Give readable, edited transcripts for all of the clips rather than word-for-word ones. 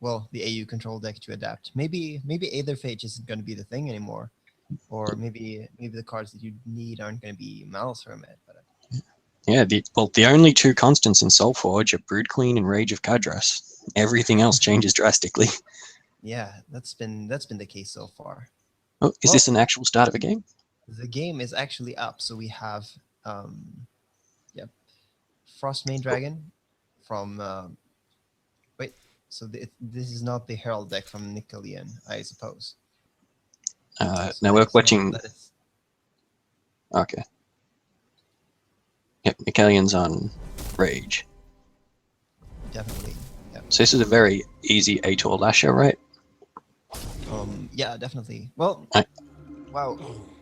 well, the AU control deck to adapt. Maybe Aetherphage isn't going to be the thing anymore, or maybe the cards that you need aren't going to be Malice Hermit. But Yeah, the only two constants in Soulforge are Brood Queen and Rage of Kadras. Everything else changes drastically. yeah, that's been the case so far. Oh, is Well, this an actual start of a game? the game is actually up, so we have yeah, Frost Main Dragon from wait. So this is not the Herald deck from Nickelleon, I suppose. So Now that we're is not watching. that is Okay. Yep, Nickelleon's on Rage. definitely. Yeah. So this is a very easy A-Tour Lasher, right? Yeah, definitely. Well, I, wow.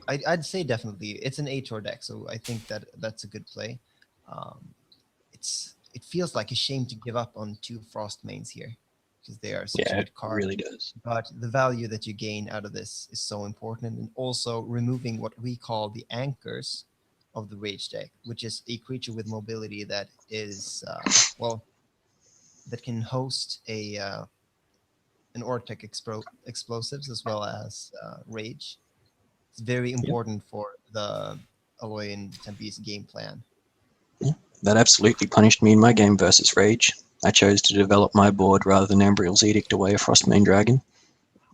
I'd say definitely. It's an Ator deck, so I think that that's a good play. Um, it feels like a shame to give up on two Frost mains here because they are such a yeah, it good card. really does. But the value that you gain out of this is so important, and also removing what we call the anchors of the Rage deck, which is a creature with mobility that is well, that can host a an Ortec explosives as well as Rage. It's very Yep. important for the Aloy and Tempe's game plan. Yeah. That absolutely punished me in my game versus Rage. I chose to develop my board rather than Ambriel's Edict away a Frostmane Dragon,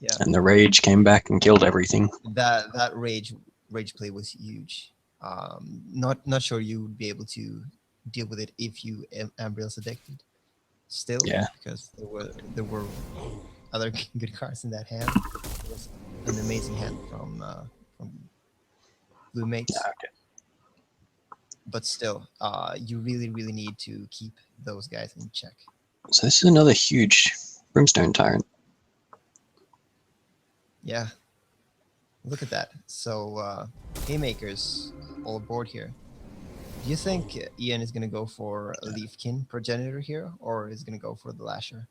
Yeah, and the Rage came back and killed everything. that rage play was huge. Not sure you would be able to deal with it if you Ambriel's addicted. Still, Yeah. because there were other good cards in that hand. It was an amazing hand from Blue Mates. Okay. But still, you really need to keep those guys in check. So this is another huge Brimstone Tyrant. Yeah, look at that. So haymakers all aboard here. Do you think Ian is gonna go for a Leafkin progenitor here, or is gonna go for the Lasher?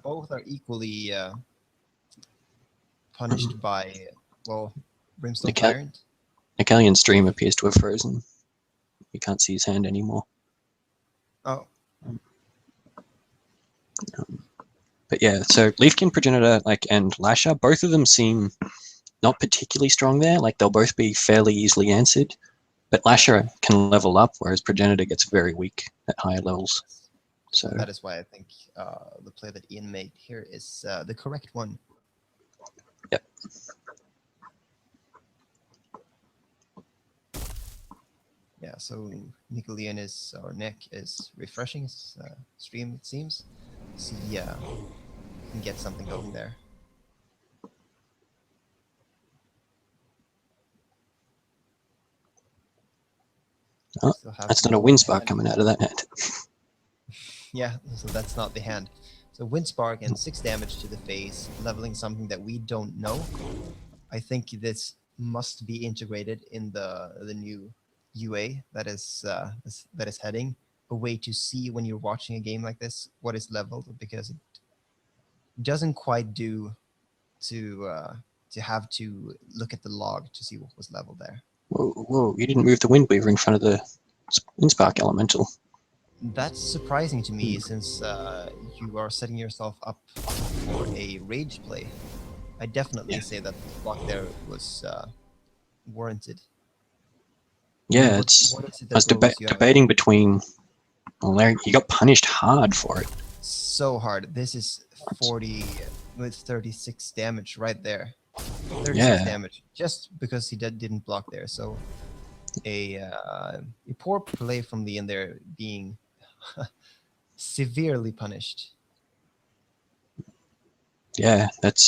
Both are equally punished by, well, Brimstone Nickel- Tyrant. Nickelleon's stream appears to have frozen. You can't see his hand anymore. Oh, But yeah, so Leafkin Progenitor and Lasher, both of them seem not particularly strong there. Like they'll both be fairly easily answered. But Lasher can level up, whereas Progenitor gets very weak at higher levels. So that is why I think the play that Ian made here is the correct one. Yep. Yeah, so Nickelleon is, or Nick is refreshing his stream, it seems. See, yeah, can get something going there. oh, that's not a Windspark coming out of that hand. Yeah, so that's not the hand. So Windspark and 6 damage to the face, leveling something that we don't know. I think this must be integrated in the new UA that is heading, a way to see when you're watching a game like this what is leveled, because it doesn't quite do to have to look at the log to see what was leveled there. Whoa, you didn't move the Windweaver in front of the Windspark Elemental. That's surprising to me, since you are setting yourself up for a rage play. I definitely say that the block there was warranted. Yeah, What is it I was that blows you out? debating between. Well, Larry, you got punished hard for it. So hard. This is 40 with 36 damage right there. 36 Yeah. damage just because he didn't block there. So a poor play from the end there, being severely punished. Yeah, that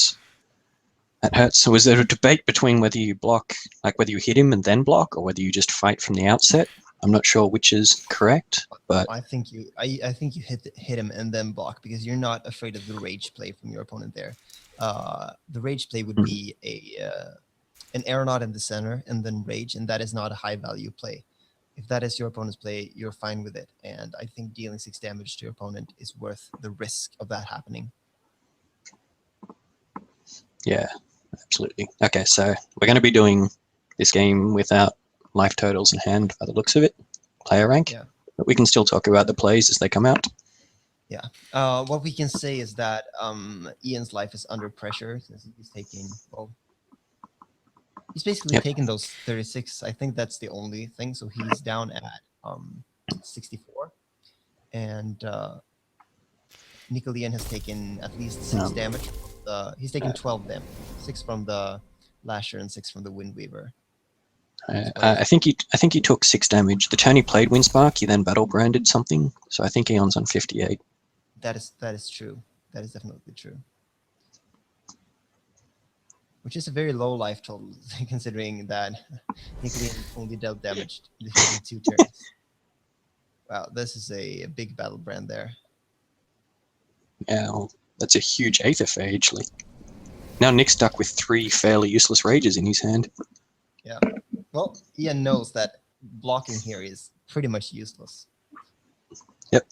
hurts. So was there a debate between whether you block, like whether you hit him and then block, or whether you just fight from the outset? I'm not sure which is correct, but I think you hit him and then block, because you're not afraid of the rage play from your opponent there. The rage play would be an aeronaut in the center and then rage, and that is not a high value play. If that is your opponent's play, you're fine with it, and I think dealing 6 damage to your opponent is worth the risk of that happening. yeah, absolutely. Okay, so we're going to be doing this game without life totals in hand by the looks of it. Player rank. Yeah. But we can still talk about the plays as they come out. What we can say is that Ian's life is under pressure since he's taking, well, he's basically Yep. taken those 36. I think that's the only thing. So he's down at 64, and Nickelleon has taken at least 6 damage. He's taken 12 damage, 6 from the Lasher and 6 from the Windweaver. I think he took 6 damage. The turn he played Windspark, he then Battlebranded something. So I think Eon's on 58. That is true. That is definitely true. Which is a very low life total, considering that Nickelleon only dealt damage in 2 turns. Wow, this is a big battle brand there. Yeah, well, that's a huge Aether Phage. Like, now Nick's stuck with 3 fairly useless rages in his hand. Yeah. Well, Ian knows that blocking here is pretty much useless. Yep.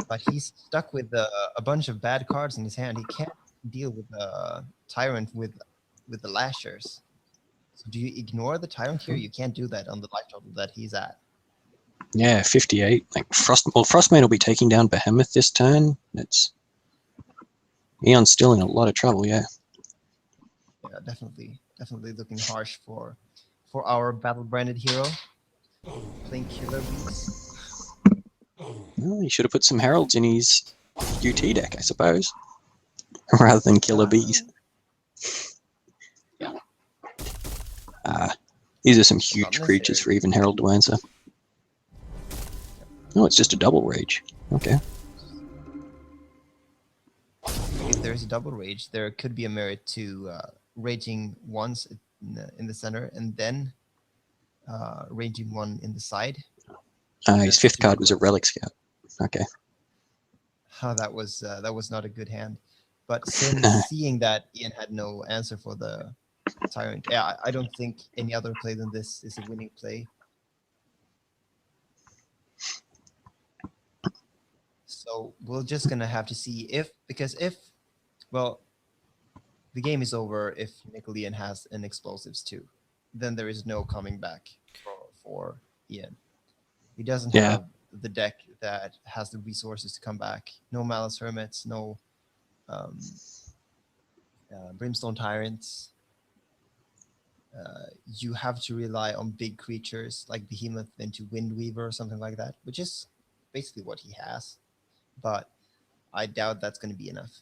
But he's stuck with a bunch of bad cards in his hand. He can't deal with the Tyrant with the Lashers. So do you ignore the Tyrant here? You can't do that on the life total that he's at. Yeah, 58. Like Frostmane will be taking down Behemoth this turn. Eon's still in a lot of trouble. Yeah. Yeah, definitely looking harsh for our Battlebranded hero playing Killer Bees. Well, he should have put some Heralds in his UT deck, I suppose, rather than Killer Bees. These are some huge creatures for even Herald to answer. Oh, it's just a double rage. Okay. If there's a double rage, there could be a merit to raging once in the center and then raging one in the side. His 5th card was a Relic Scout. Okay. That was not a good hand. But since seeing that Ian had no answer for the Tyrant, yeah, I don't think any other play than this is a winning play. So we're just gonna have to see if the game is over if Nickelleon has an explosives too. Then there is no coming back for Ian. He doesn't have the deck that has the resources to come back. No Malice Hermits, no Brimstone Tyrants. You have to rely on big creatures like Behemoth into Windweaver or something like that, which is basically what he has. But I doubt that's going to be enough.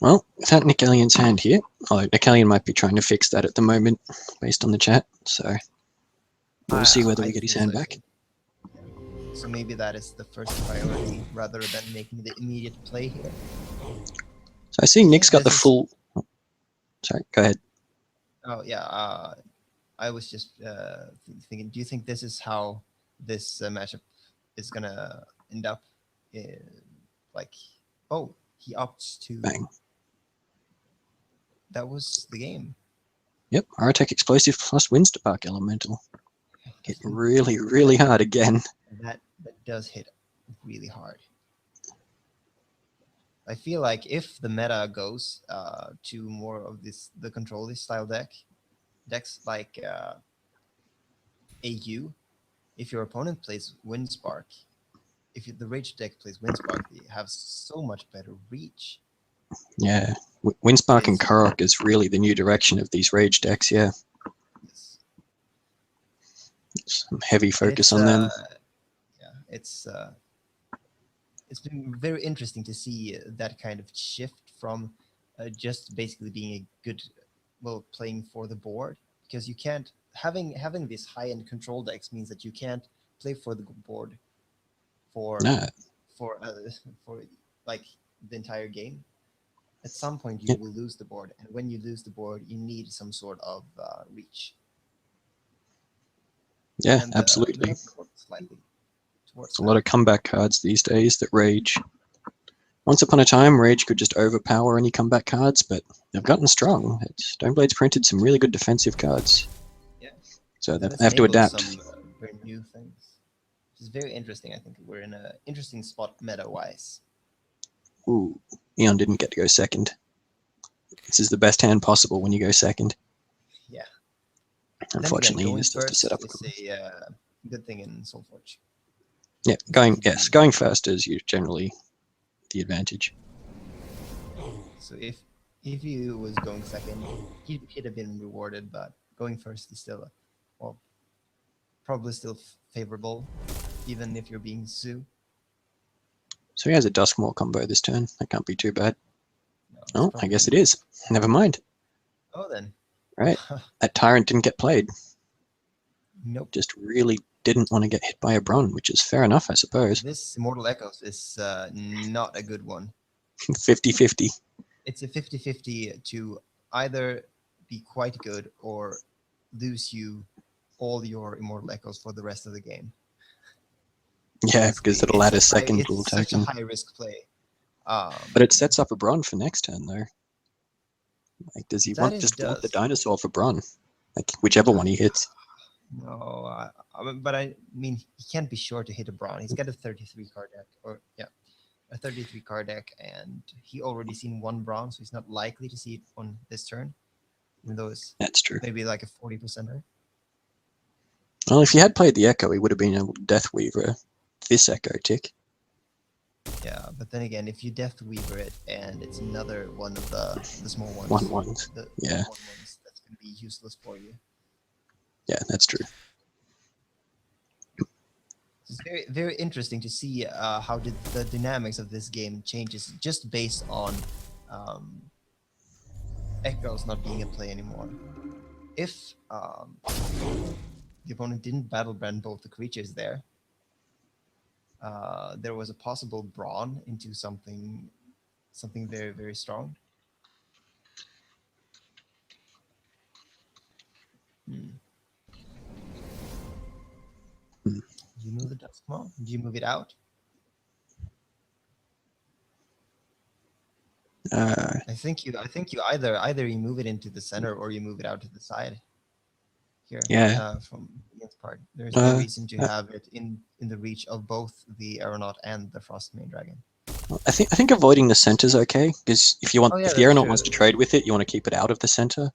Well, without Nickelleon's hand here, Nickelleon might be trying to fix that at the moment, based on the chat. So we'll see whether we get his hand back. So maybe that is the first priority rather than making the immediate play here. So I see Nick's got the full. Sorry, go ahead. Oh yeah, I was just thinking. Do you think this is how this matchup is gonna end up? Like, oh, he opts to. Bang. That was the game. Yep, Aerotech Explosive plus Windspark Elemental. Hit really, really hard again. That does hit really hard. I feel like if the meta goes to more of the control style decks like AU, if your opponent plays Windspark, if the Rage deck plays Windspark, they have so much better reach. Yeah, Windspark and Korok is really the new direction of these Rage decks, yeah. Yes. Some heavy focus on them. Yeah, it's been very interesting to see that kind of shift from just basically being a good, playing for the board, because you can't having this high-end control decks means that you can't play for the board for like the entire game. At some point, you will lose the board, and when you lose the board, you need some sort of reach. Yeah, and, absolutely. A lot of comeback cards these days that Rage. Once upon a time, Rage could just overpower any comeback cards, but they've gotten strong. Stoneblade's printed some really good defensive cards. Yeah. So they have to adapt. Some very new things. Which is very interesting. I think we're in an interesting spot meta-wise. Ooh, Eon didn't get to go second. This is the best hand possible when you go second. Yeah. Unfortunately, then he again, just has to set up. is a good thing in Soulforge. Yeah, going first is generally the advantage. So if he was going second, he'd have been rewarded, but going first is still, well, probably still favorable, even if you're being Zoo. So he has a Duskmaw combo this turn. That can't be too bad. No, Oh, I guess it is. Never mind. Oh, then. Right. That Tyrant didn't get played. Nope. Just really didn't want to get hit by a Bron, which is fair enough, I suppose. This Immortal Echoes is not a good one. 50-50. It's a 50-50 to either be quite good or lose you all your Immortal Echoes for the rest of the game. Yeah, because it'll add a second dual It's such a token. high-risk play. But it sets up a Bron for next turn, though. Like, does he want the dinosaur for Bron? Like, whichever one he hits. No, but I mean, he can't be sure to hit a Bron. He's got a 33 card deck, a 33 card deck, and he already seen one Bron, so he's not likely to see it on this turn, even though it's That's true. maybe like a 40%er. Well, if he had played the Echo, he would have been able to Death Weaver this Echo TIC. Yeah, but then again, if you Death Weaver it and it's another one of the small ones, 1/1s. Yeah. 1/1s, that's going to be useless for you. Yeah, that's true. It's very, very interesting to see how the dynamics of this game changes just based on Echoes not being in play anymore. If the opponent didn't Battlebrand both the creatures there, there was a possible Brawn into something very, very strong. Do you move the Duskmaw? Do you move it out? I think you either you move it into the center or you move it out to the side. Here, from Ian's part, there's no reason to have it in the reach of both the Aeronaut and the Frostmane Dragon. I think avoiding the center is okay, because if the Aeronaut wants to trade with it, you want to keep it out of the center,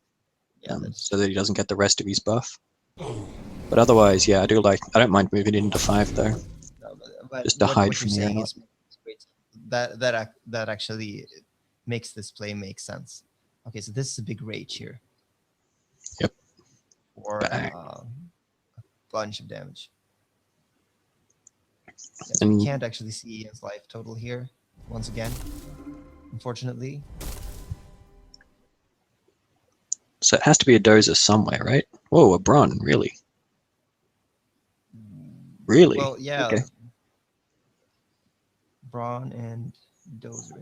so that he doesn't get the rest of his buff. But otherwise, yeah, I don't mind moving it into 5 though, just to hide from the Aeronaut. That actually makes this play make sense. Okay, so this is a big rage here. Yep. Or a bunch of damage. Yes, we can't actually see Ian's life total here, once again, unfortunately. So it has to be a Dozer somewhere, right? Whoa, a Bron, really? Really? Well, yeah. Okay. Brawn and Dozer.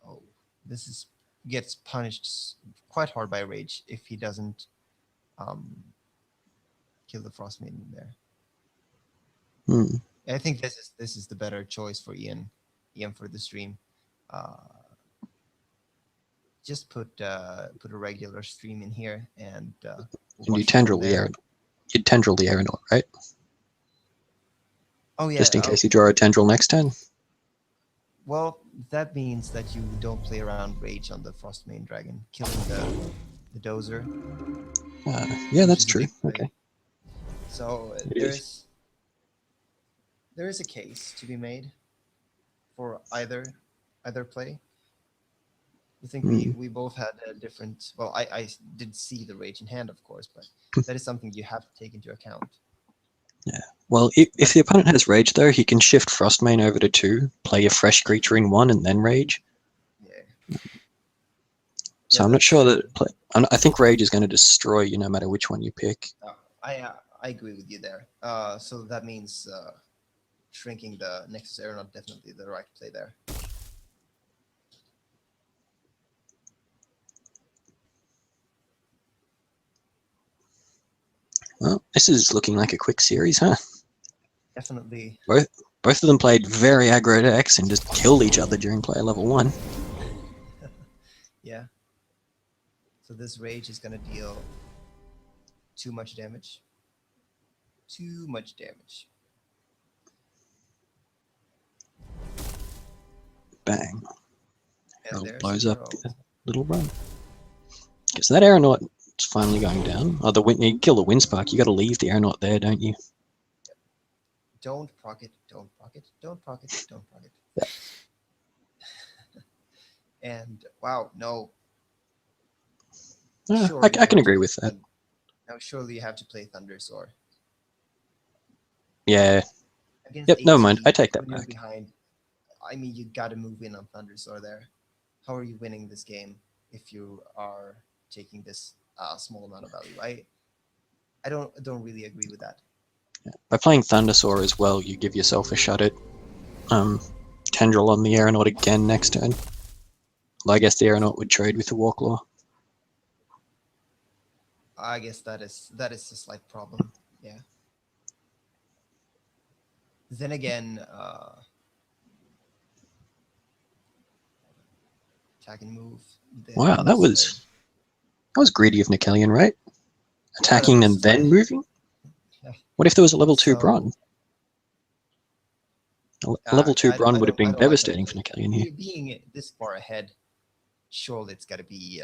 Oh, this gets punished quite hard by Rage if he doesn't kill the Frostmaiden there. I think this is the better choice for Ian for the stream. Just put a regular stream in here and you tendril the Aeronaut. You'd tendril the Aeronaut, right? Oh yeah. Just in case you draw a tendril next turn. Well, that means that you don't play around Rage on the Frostmane Dragon, killing the Dozer. Yeah, that's true. Okay. So there is a case to be made for either play. I think we both had a different. Well, I did see the Rage in hand, of course, but that is something you have to take into account. Yeah. Well, if the opponent has Rage, though, he can shift Frostmane over to 2, play a fresh creature in 1, and then Rage. Yeah. So I'm not sure that. I think Rage is going to destroy you no matter which one you pick. I agree with you there. So that means shrinking the Nexus Aeronaut definitely the right play there. Well, this is looking like a quick series, huh? Definitely. Both of them played very aggro decks and just killed each other during player level 1. Yeah. So this Rage is going to deal too much damage. Too much damage. Bang. And It blows up little run. Okay, so that aeronaut is finally going down. Oh, you kill the windspark. You got to leave the aeronaut there, don't you? Don't proc it. Don't proc it. Don't proc it. Don't proc it. Yeah. And wow, no. I Surely you can have to agree play with that. Now, surely you have to play Thundersaur. Yeah. Against Yep. Never mind. AT, I take that when you're back. behind, I mean, you got to move in on Thundersaur there. How are you winning this game if you are taking this small amount of value? I don't really agree with that. Yeah. By playing Thundersaur as well, you give yourself a shot at Tendril on the aeronaut again next turn. Well, I guess the aeronaut would trade with the Warclaw. I guess that is a slight problem. Yeah. Then again, attack and move. Wow, that was greedy of Nickelleon, right? Attacking and then fine. moving? Yeah. What if there was a level 2 So, Bron? A level 2 Bron would have been I don't like that devastating for play. Nickelleon here. Being this far ahead, surely it's got to be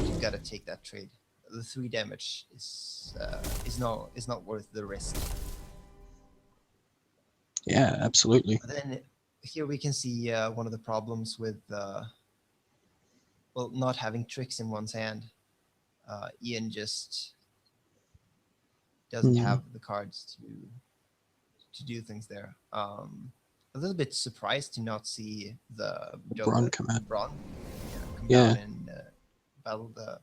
you've got to take that trade. The 3 damage is not worth the risk. Yeah, absolutely. Then here we can see one of the problems with well, not having tricks in one's hand. Ian just doesn't have the cards to do things there. A little bit surprised to not see the Bron come out. Bron come Yeah. down and battle the.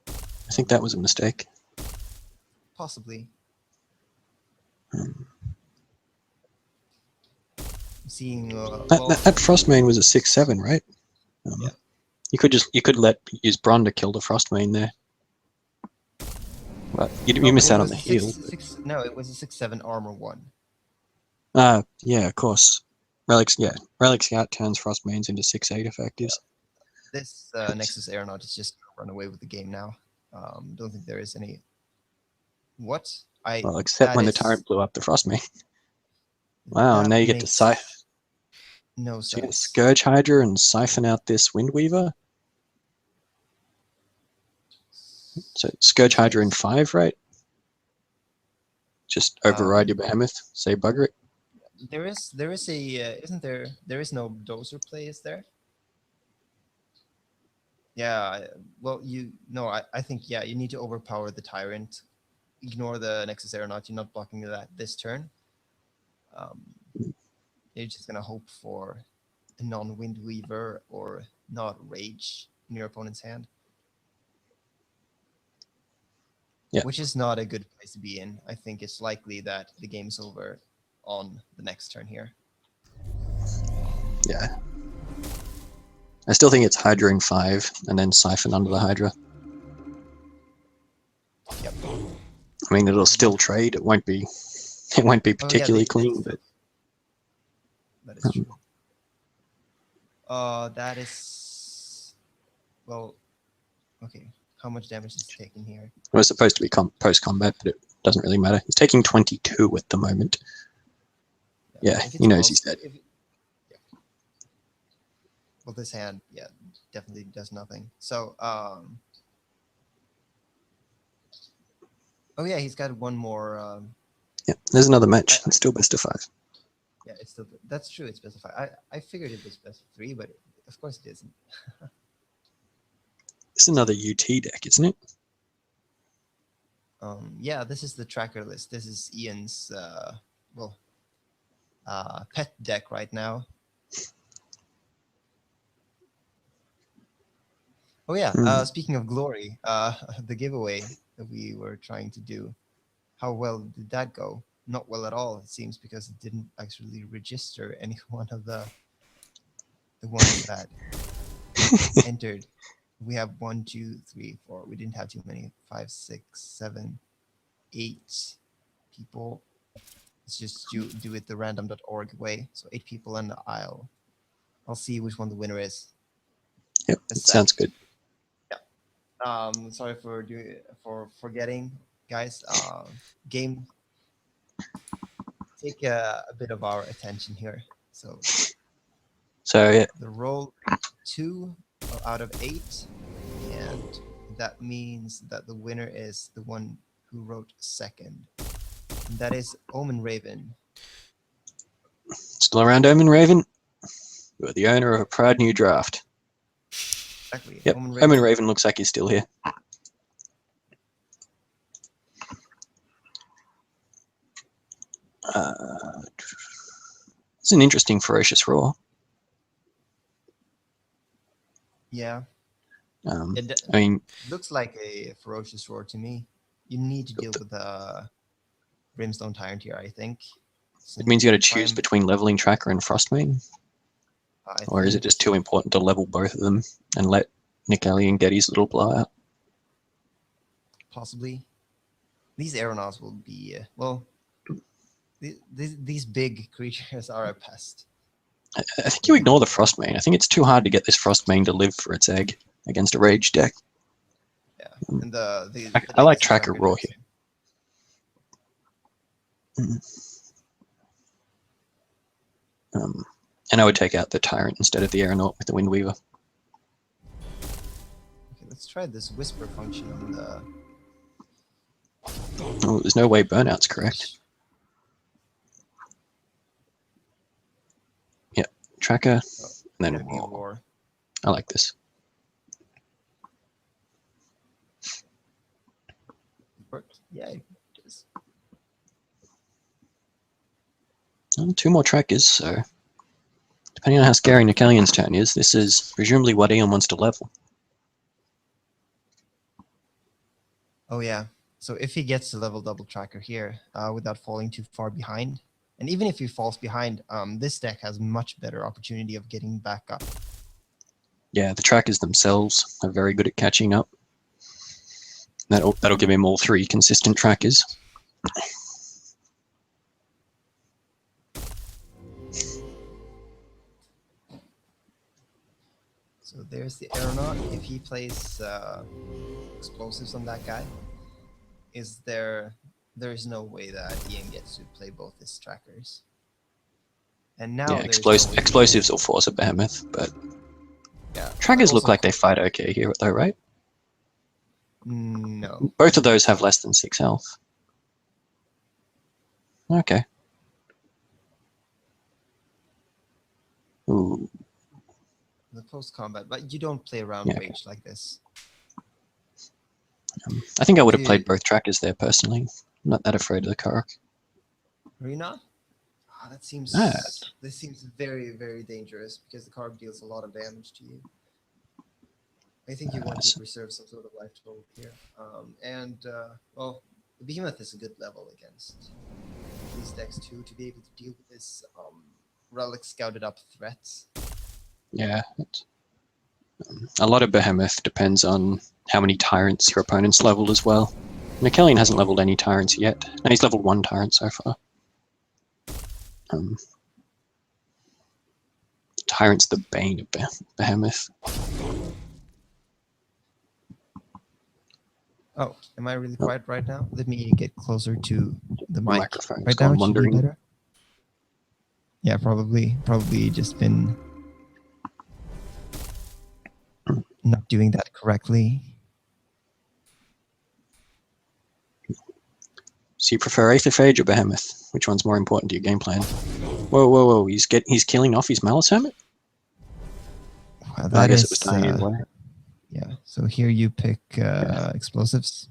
I think that was a mistake. Possibly. Seeing that Frostmane was a 6/7, right? Yeah. You could use Bron to kill the Frostmane there. But you missed out on the heal. No, it was a 6/7 armor 1. Yeah, of course. Relic Scout turns Frostmanes into 6/8 effectives. This Nexus Aeronaut is just gonna run away with the game now. Don't think there is any. What? Well, except when the turret blew up the Frostmane. Wow, That now you get to siphon. No So you get sense. Scourge Hydra and siphon out this Windweaver. So Scourge Hydra in 5, right? Just override your Behemoth, say bugger it. There is a isn't there? There is no dozer play, is there? Yeah. Well, I think you need to overpower the Tyrant. Ignore the Nexus Aeronaut. You're not blocking that this turn. You're just gonna hope for a non-Windweaver or not Rage in your opponent's hand. Yeah. Which is not a good place to be in. I think it's likely that the game's over on the next turn here. Yeah. I still think it's Hydra in 5 and then siphon under the Hydra. Yep. I mean, it'll still trade. It won't be particularly clean, but that is true. That is well. Okay, how much damage is taken here? It was supposed to be post-combat, but it doesn't really matter. He's taking 22 at the moment. Yeah, he knows he's dead. Well, this hand, definitely does nothing. So, oh yeah, he's got one more. Yeah, there's another match. It's still best of 5. Yeah, it's still that's true. It's best of 5. I figured it was best of 3, but of course it isn't. This is another UT deck, isn't it? Yeah, this is the tracker list. This is Ian's pet deck right now. Oh yeah, speaking of glory, the giveaway that we were trying to do, how well did that go? Not well at all, it seems, because it didn't actually register any one of the ones that entered. We have 1, 2, 3, 4. We didn't have too many. 5, 6, 7, 8 people. Let's just do it the random.org way. So 8 people, and I'll see which one the winner is. Yep, it sounds good. Sorry for forgetting, guys. Game take a bit of our attention here. So yeah, the roll 2 out of 8, and that means that the winner is the one who wrote second. And that is Omen Raven. Still around, Omen Raven? You are the owner of a proud new draft. Exactly. Yep, Omen Raven looks like he's still here. It's an interesting Ferocious Roar. Yeah. I mean, looks like a Ferocious Roar to me. You need to deal with the Brimstone Tyrant here, I think. it means you got to choose between leveling Tracker and Frostmane. Or is it just too important to level both of them and let Nickelleon get his little blowout? Possibly. These aeronauts will be, well, these big creatures are a pest. I think you ignore the Frostmane. I think it's too hard to get this Frostmane to live for its egg against a Rage deck. Yeah, and the I like Tracker Roar here. And I would take out the Tyrant instead of the Aeronaut with the Windweaver. Okay, let's try this Whisper function on the... Oh, there's no way Burnout's correct. Yeah, Tracker, and then Roar. I like this. Yeah, it is. 2 more Trackers, so depending on how scary Nickelleon's turn is, this is presumably what Ian wants to level. Oh yeah, so if he gets to level double Tracker here without falling too far behind, and even if he falls behind, this deck has much better opportunity of getting back up. Yeah, the Trackers themselves are very good at catching up. That'll give him all 3 consistent Trackers. So there's the Aeronaut. If he plays explosives on that guy, there is no way that Ian gets to play both his Trackers. And now yeah, explosives will force a Behemoth, but yeah, Trackers look like they fight okay here, though, right? No. Both of those have less than 6 health. Okay. Ooh. The close combat, but you don't play around Rage like this. I think I would have played both Trackers there personally. I'm not that afraid of the Karok. Are you not? Oh, that seems this seems very, very dangerous because the Karok deals a lot of damage to you. I think you want to preserve some sort of life total here. Well, the Behemoth is a good level against these decks too, to be able to deal with this relic scouted up threats. Yeah. A lot of Behemoth depends on how many Tyrants your opponent's leveled as well. Nickelleon hasn't leveled any Tyrants yet. No, he's leveled 1 Tyrant so far. Tyrant's the bane of Behemoth. Oh, am I really quiet right now? Let me get closer to the mic. Microphone Right now, it should be wandering. better. Yeah, probably just been not doing that correctly. So you prefer Aether Phage or Behemoth? Which one's more important to your game plan? Whoa, whoa, whoa! He's killing off his Malice Hermit. Wow, I guess it was dying either way. Yeah. So here you pick explosives,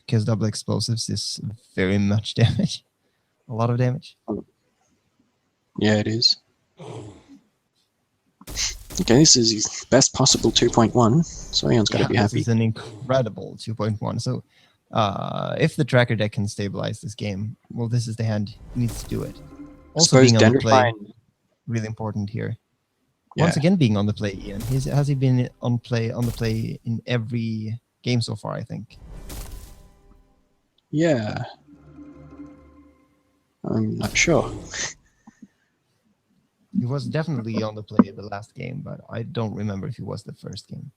because double explosives is very much damage, a lot of damage. Yeah, it is. Okay, this is his best possible 2.1, so Ian's got to be happy. This is an incredible 2.1. So if the Tracker deck can stabilize this game, well, this is the hand he needs to do it. Also being on the play, really important here. Once again, being on the play, Ian. Has he been on the play in every game so far, I think? Yeah. I'm not sure. He was definitely on the play the last game, but I don't remember if he was the first game.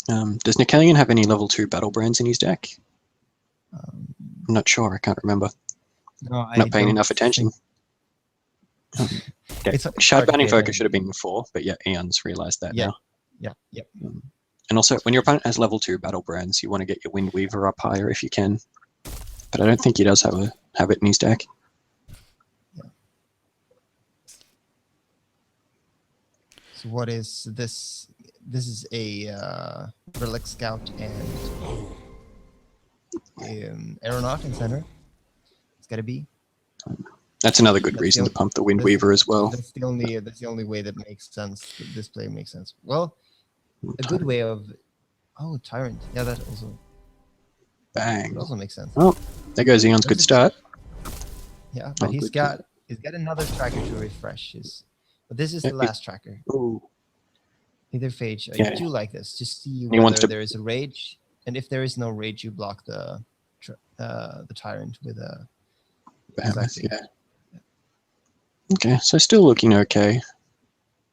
Does Nickelleon have any level 2 Battlebrands in his deck? I'm not sure. I can't remember. No, I'm not paying enough attention. Yeah. It's hard Shard to Bounding play Focus them. should have been 4, but yeah, Eon's realized that Yeah. now. Yeah. And also, when your opponent has level 2 battle brands, you want to get your Wind Weaver up higher if you can. But I don't think he does have it in his deck. So what is this? This is a Relic Scout and Aeronaut in center. It's gotta be. That's another good That's reason the to pump the Wind that's- Weaver as well. That's the only way that makes sense. That this play makes sense. Well, a good way of Tyrant. Yeah, that Bang. also makes sense. Oh, there goes Eon's good start. Yeah, but Oh, he's good. got another tracker to refresh his. But this is the last tracker. Ooh. Either phage. Yeah. You do like this. Just see He wants whether to- there is a rage, and if there is no rage, you block the tyrant with a. Behemoth, Exactly. yeah. Okay, so still looking okay.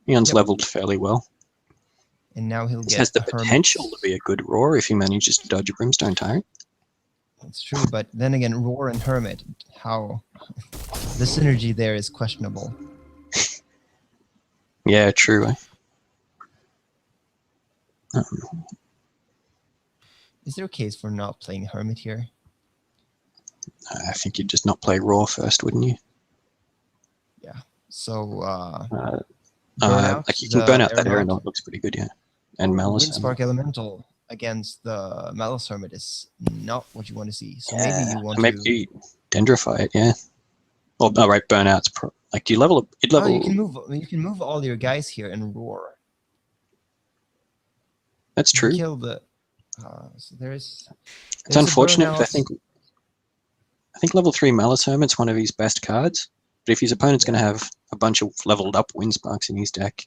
Eon's Yep. leveled fairly well. And now he'll This get has the a hermit. potential to be a good roar if he manages to dodge a Brimstone Tyrant. That's true, but then again, roar and hermit, how the synergy there is questionable. Yeah, true. Is there a case for not playing hermit here? I think you'd just not play roar first, wouldn't you? So Like you can burn out that Aeronaut, looks pretty good, yeah. And Malice. Windspark Elemental against the Malice Hermit is not what you want to see. So Yeah, maybe you want maybe to. you Dendrify it, yeah. Well, no, right, burnout's like, do you level up? You'd level. You can move all your guys here and roar. That's true. Kill the. So there's. It's unfortunate. I think level 3 Malice Hermit's one of his best cards. But if his opponent's going to have a bunch of leveled up Windsparks in his deck,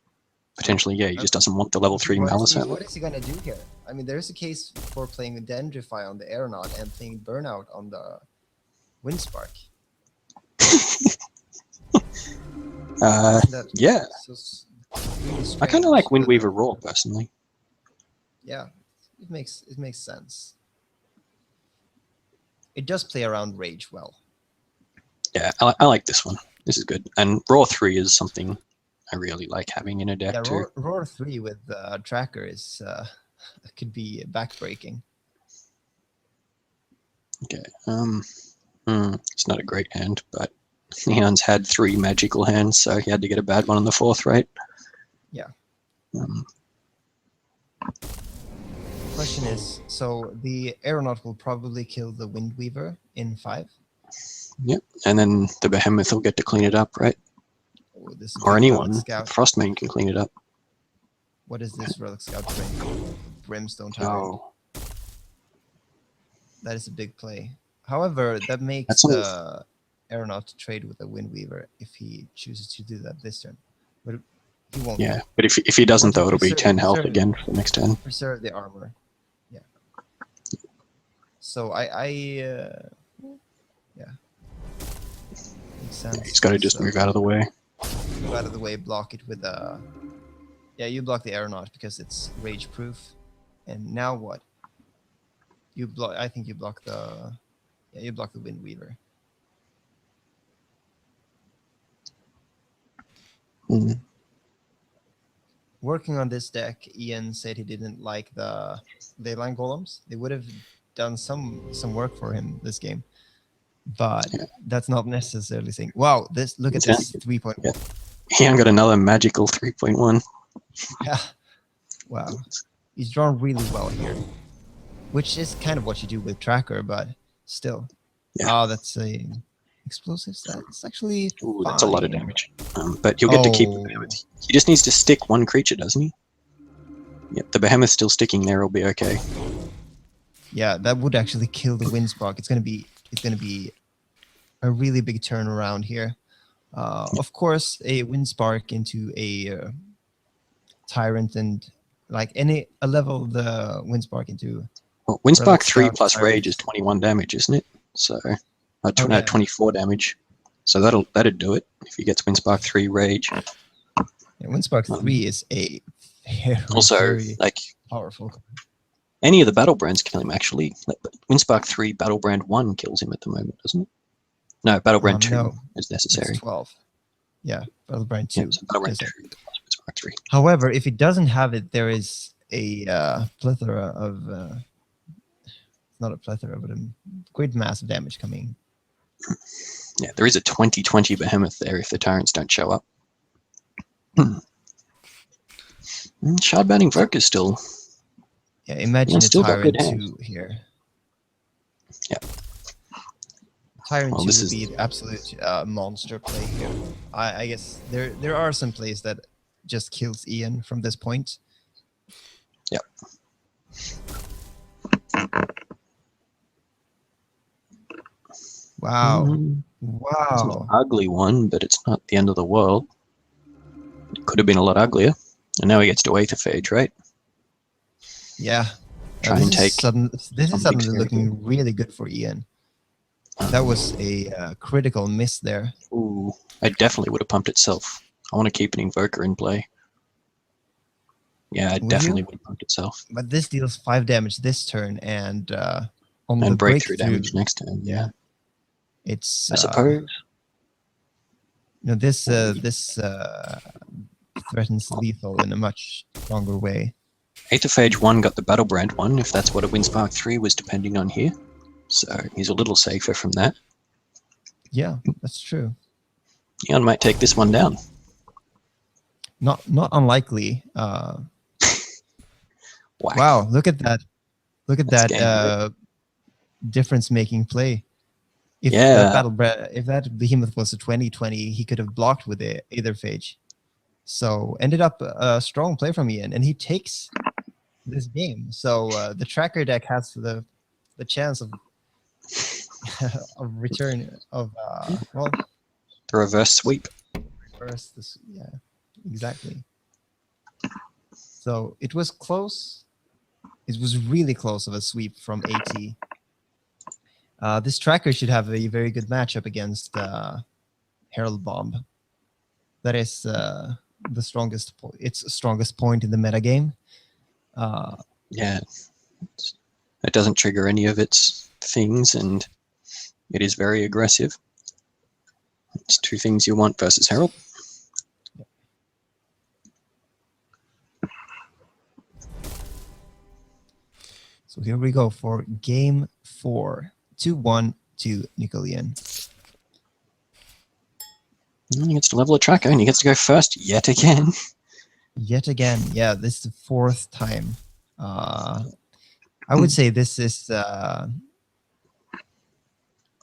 potentially, yeah, he just doesn't want the level 3 Malice Hermit. What is he going to do here? I mean, there's a case for playing Dendrify on the Aeronaut and playing Burnout on the Windspark. Yeah. Really I kind strange of like Wind that- Weaver Roar, personally. Yeah, it makes sense. It does play around Rage well. Yeah, I like this one. This is good. And Roar 3 is something I really like having in a deck, Yeah, too. Roar 3 with Tracker is could be backbreaking. Okay. It's not a great hand, but Neon's had 3 magical hands, so he had to get a bad one on the 4th, right? Yeah. Um, Question is, so the Aeronaut will probably kill the Windweaver in 5? Yep, and then the Behemoth will get to clean it up, right? Oh, this Or big anyone. Relic Scout. Frostmane can clean it up. What is this Relic Scout bring? Brimstone Tyrant. Oh, That is a big play. However, that makes That's only- the Aeronaut trade with the Windweaver if he chooses to do that this turn. But he won't. yeah. But if he doesn't, though, it'll be 10 health Preserve- again for the next turn. Preserve the armor. Yeah. So yeah. Makes sense. Yeah, he's got to just So move out of the way. move out of the way, block it with a. Yeah, you block the Aeronaut because it's rage proof. And now what? You block. I think you block the. Yeah, you block the Windweaver. Mm. Working on this deck, Ian said he didn't like the Leyline Golems. They would have done some work for him this game, but Yeah. that's not necessarily saying. Wow, look at Yeah. this 3.1. Yeah. He got another magical 3.1. Yeah. Wow, he's drawn really well here, which is kind of what you do with Tracker, but still. Yeah. Oh, that's a explosives. That's actually. Ooh, that's a lot of fine. damage. But he'll get to keep the Oh. Behemoth. He just needs to stick one creature, doesn't he? Yep, the Behemoth's still sticking there. Will be okay. Yeah, that would actually kill the Windspark. It's gonna be a really big turnaround here. Of course, a Windspark into a Tyrant and like a level the Windspark into. Well, Windspark Relic 3 Scout, plus Tyrant. Rage is 21 damage, isn't it? So, yeah. 24 damage. So that'd do it if he gets Windspark 3 Rage. Yeah, Windspark 3 is a very, Also, very like powerful. any of the battle brands kill him. Actually, like, Windspark 3 Battlebrand 1 kills him at the moment, doesn't it? No, Battlebrand 2 no. is It's necessary. 12. Yeah, Battlebrand Yeah, 2. so Battlebrand Yes, 2, sir. the Spark 3. However, if it doesn't have it, there is a plethora of not a plethora, but a great mass of damage coming. Yeah, there is a 2020 Behemoth there if the Tyrants don't show up. Shard-banning Voke is still... Yeah, imagine a still got good Tyrant hands. 2 here. Yeah. Tyrant Well, 2 this would is... be the absolute monster play here. I guess there are some plays that just kills Ian from this point. Yep. Wow. It's an Wow. ugly one, but it's not the end of the world. It could have been a lot uglier. And now he gets to Aetherphage, right? Yeah. Try This and is take this is some big suddenly scary looking really good for Ian. That was a critical miss there. Ooh, I definitely would have pumped itself. I want to keep an Invoker in play. Yeah, I Would definitely you? would have pumped itself. But this deals 5 damage this turn, and on the And breakthrough breakthrough, damage next turn, yeah. it's I suppose. this threatens lethal in a much stronger way. Aetherphage 1 got the Battlebrand 1, if that's what a Windspark 3 was depending on here. So he's a little safer from that. Yeah, that's true. Eon might take this one down. Not unlikely. Whack. Wow, look at that! Look at That's that difference-making play. If Yeah. if that Behemoth was a 2020, he could have blocked with the Aetherphage. So ended up a strong play from Ian, and he takes this game. So the tracker deck has the chance of of return of well, The reverse sweep. reverse this. Yeah, exactly. So it was close. It was really close of a sweep from AT. This tracker should have a very good matchup against Herald Bomb. That is the strongest. Its strongest point in the metagame. Yeah. It doesn't trigger any of its things, and it is very aggressive. It's 2 things you want versus Herald. So here we go for game 4. 2-1 to Nickelleon. He gets to level a tracker, and he gets to go first yet again. Yet again, yeah, this is the 4th time. I would say this is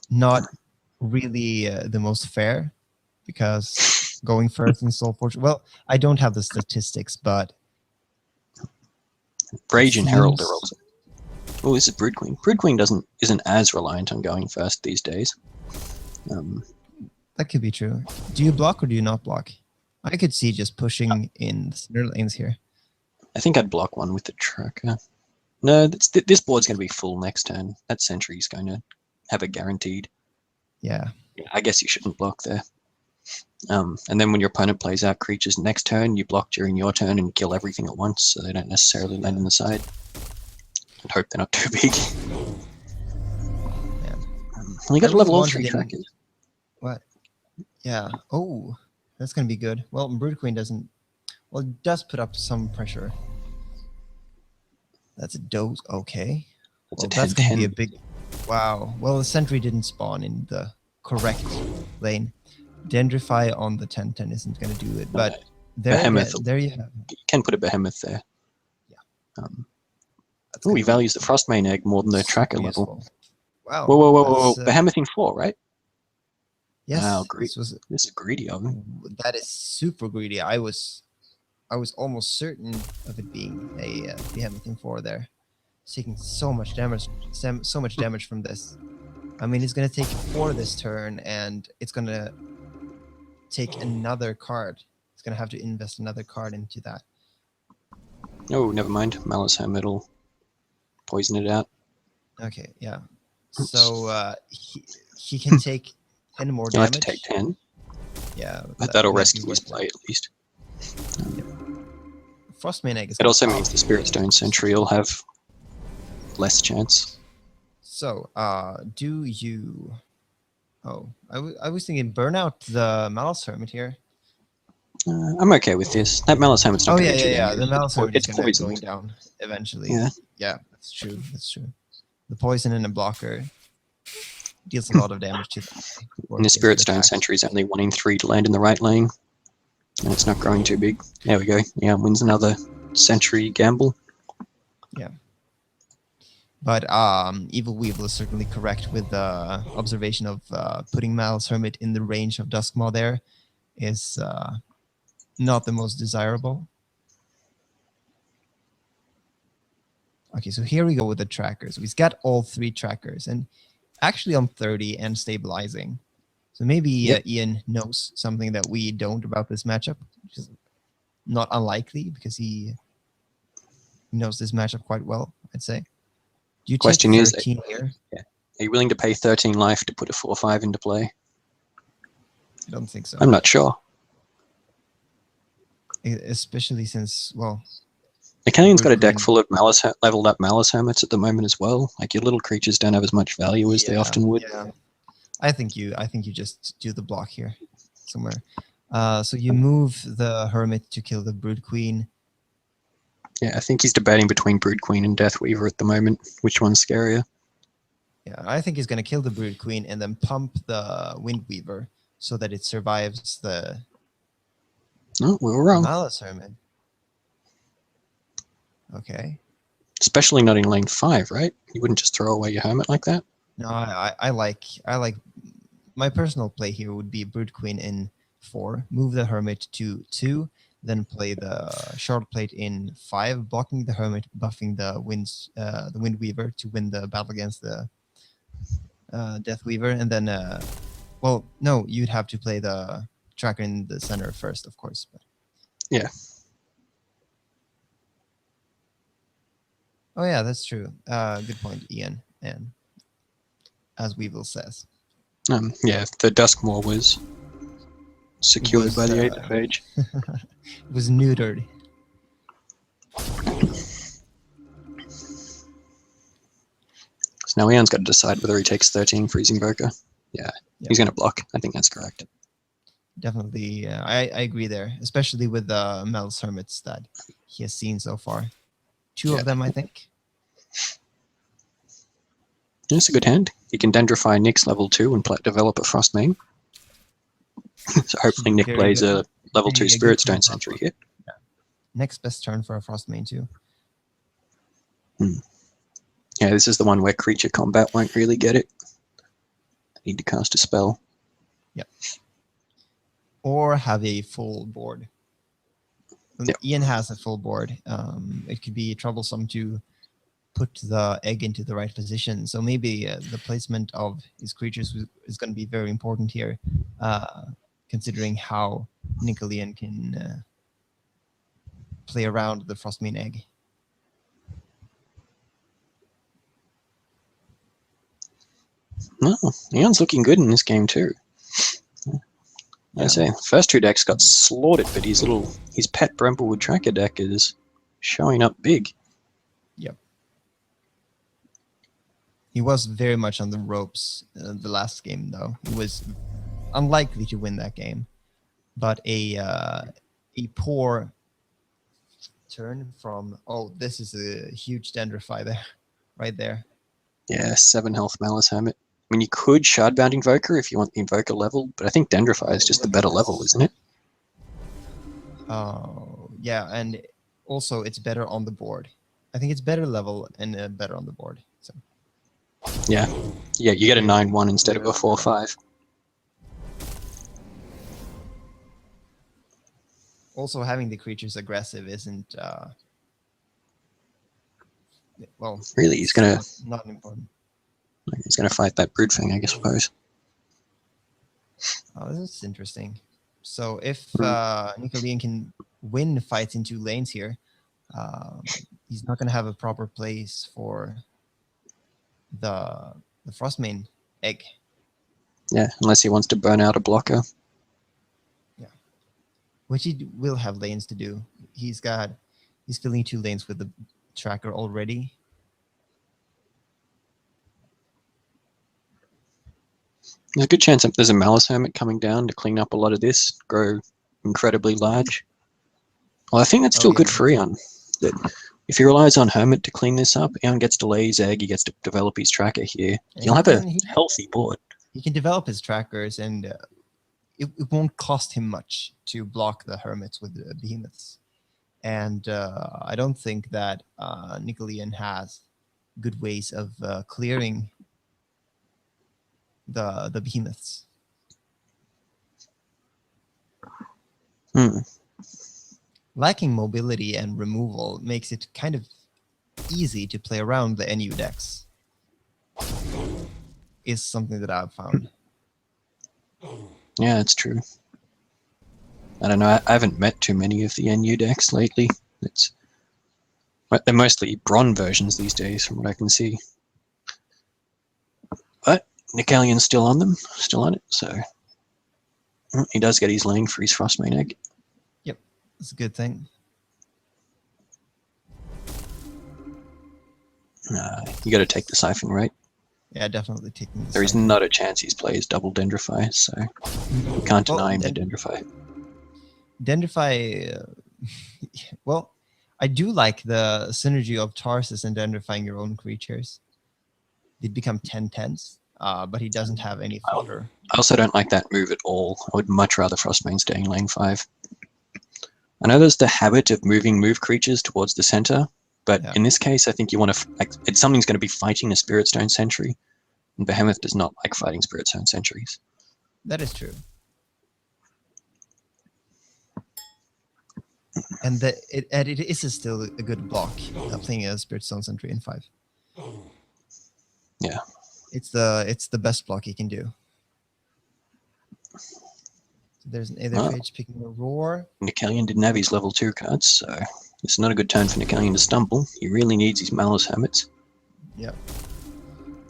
not really the most fair, because going first in Soul Fortune. Well, I don't have the statistics, but Rage and Herald are seems- also. Oh, this is Brood Queen. Brood Queen isn't as reliant on going first these days. that could be true. Do you block or do you not block? I could see just pushing in the center lanes here. I think I'd block one with the tracker. No, this board's going to be full next turn. That sentry's going to have a guaranteed. Yeah. I guess you shouldn't block there. And then when your opponent plays out creatures next turn, you block during your turn and kill everything at once, so they don't necessarily land on the side. And hope they're not too big. Man. Well, you got I to level all want to 3 get- trackers. What? Yeah. Oh, that's going to be good. Well, Brood Queen doesn't... Well, it does put up some pressure. That's a dose. Okay. That's Well, a that's going to be 10-10. a big... Wow. Well, the sentry didn't spawn in the correct lane. Dendrify on the 10-10 isn't going to do it, but Behemoth. there you have it. You can put a Behemoth there. Yeah. Oh, That's he gonna be values the Frostmane Egg more than the super tracker level. useful. Wow. Whoa. that's, Behemoth in 4, right? Yes. Wow, great. This is greedy of him. That is super greedy. I was almost certain of it being a Behemoth in 4 there. Taking so much damage from this. I mean, it's gonna take 4 this turn, and it's gonna take another card. It's gonna have to invest another card into that. Oh, never mind. Malice Hermit will poison it out. Okay, yeah. So he can take 10 more You'll have damage. to take 10, Yeah, but that'll might be rescue his worth it. play at least. Frostmane Egg is It also gonna means pop. the Spirit Stone Sentry will have less chance. So, do you... Oh, I was thinking burn out the Malice Hermit here. I'm okay with this. That Malice Helmet's not Oh going yeah, to be yeah, too yeah. The dangerous. Malus Hermit is It's gonna going poisoned. down eventually. Yeah. Yeah, that's true. That's true. The poison in a blocker deals a lot of damage to the eye before And the it gets Spirit to Stone attack. Sentry is only 1 in 3 to land in the right lane. And it's not growing too big. There we go. Yeah, wins another Sentry gamble. Yeah. But Evil Weevil is certainly correct with the observation of putting Mal's Hermit in the range of Duskmaw there is not the most desirable. Okay, so here we go with the trackers. We've got all 3 trackers and actually on 30 and stabilizing. So maybe Yep. Ian knows something that we don't about this matchup, which is not unlikely because he knows this matchup quite well, I'd say. Do you Question take is, 13 here? are you willing to pay 13 life to put a 4/5 into play? I don't think so. I'm not sure. Especially since, well, Nickelleon's got a deck Queen- full of leveled up Malice Hermits at the moment as well. Like your little creatures don't have as much value as they often would. Yeah. I think you just do the block here somewhere. So you move the Hermit to kill the Brood Queen. Yeah, I think he's debating between Brood Queen and Death Weaver at the moment. Which one's scarier? Yeah, I think he's going to kill the Brood Queen and then pump the Wind Weaver so that it survives the No, we were wrong. Malice Hermit. Okay. Especially not in lane 5, right? You wouldn't just throw away your Hermit like that. No, I like my personal play here would be Brood Queen in 4, move the Hermit to 2, then play the Shard Plate in 5, blocking the Hermit, buffing the Wind Weaver to win the battle against the Death Weaver, and then well, no, you'd have to play the tracker in the center first, of course. But... Yeah. Oh yeah, that's true. Good point, Ian. And as Weevil says, Yeah, the Duskmaw was secured was, by the 8th of Age. it was neutered. So now Ian's got to decide whether he takes 13 Freezing Invoker. Yeah, he's going to block. I think that's correct. Definitely, I agree there, especially with the Mel's Hermits that he has seen so far. 2 of them, I think. It's a good hand. You can Dendrify Nick's level 2 and develop a Frostmane. So hopefully Nick Very plays good. a level 2 Very Spirit good Stone combo. Sentry here. Next best turn for a Frostmane too. Yeah, this is the one where creature combat won't really get it. I need to cast a spell. Or have a full board. Yep. Ian has a full board. It could be troublesome to put the egg into the right position. So maybe the placement of his creatures is going to be very important here, considering how Nickelleon can play around the Frostmane egg. No, Ian's looking good in this game too. I say, first 2 decks got slaughtered, but his pet Bremblewood Tracker deck is showing up big. Yep. He was very much on the ropes the last game, though. He was unlikely to win that game, but a poor turn from this is a huge Dendrify there, right there. Yeah, 7 health Malice Hermit. I mean, you could Shardbound Invoker if you want the Invoker level, but I think Dendrify is just the better level, isn't it? Oh, yeah, and also it's better on the board. I think it's better level and better on the board. So Yeah, you get a 9/1 instead of a 4/5. also having the creatures aggressive isn't well. Really, he's gonna not important. fight that Brood Thing, I suppose. Oh, this is interesting. So if Nickelleon can win fights in 2 lanes here, he's not going to have a proper place for the Frostmane egg. Yeah, unless he wants to burn out a blocker. Yeah, which he will have lanes to do. He's filling 2 lanes with the tracker already. There's a good chance that there's a Malice Hermit coming down to clean up a lot of this, grow incredibly large. Well, I think that's Oh, still yeah. good for Eon. That if he relies on Hermit to clean this up, Eon gets to lay his egg, he gets to develop his tracker here. And He'll have a healthy board. he can develop his trackers, and it won't cost him much to block the hermits with the behemoths. And I don't think that Nickelleon has good ways of clearing the behemoths. Hmm. Lacking mobility and removal makes it kind of easy to play around the NU decks. Is something that I've found. Yeah, it's true. I don't know. I haven't met too many of the NU decks lately. They're mostly Bron versions these days, from what I can see. But Nickelleon's still on them, still on it. So he does get his lane for his Frostmane egg. Yep, that's a good thing. You got to take the Siphon, right? Yeah, definitely taking this. There is not a chance his plays double Dendrify, so you can't deny him the Dendrify. Dendrify, well, I do like the synergy of Tarsus and Dendrifying your own creatures. They become 10/10s, but he doesn't have any fodder. I also don't like that move at all. I would much rather Frostmane stay in lane 5. I know there's the habit of moving move creatures towards the center, but in this case, I think you want to. Something's going to be fighting a Spirit Stone Sentry, and Behemoth does not like fighting Spirit Stone Sentries. That is true. And it is still a good block playing a Spirit Stone Sentry in 5. Yeah. It's the best block he can do. So there's an Aetherphage picking a Roar. Nickelleon didn't have his level 2 cards, so it's not a good turn for Nickelleon to stumble. He really needs his Malice Hermits. Yep.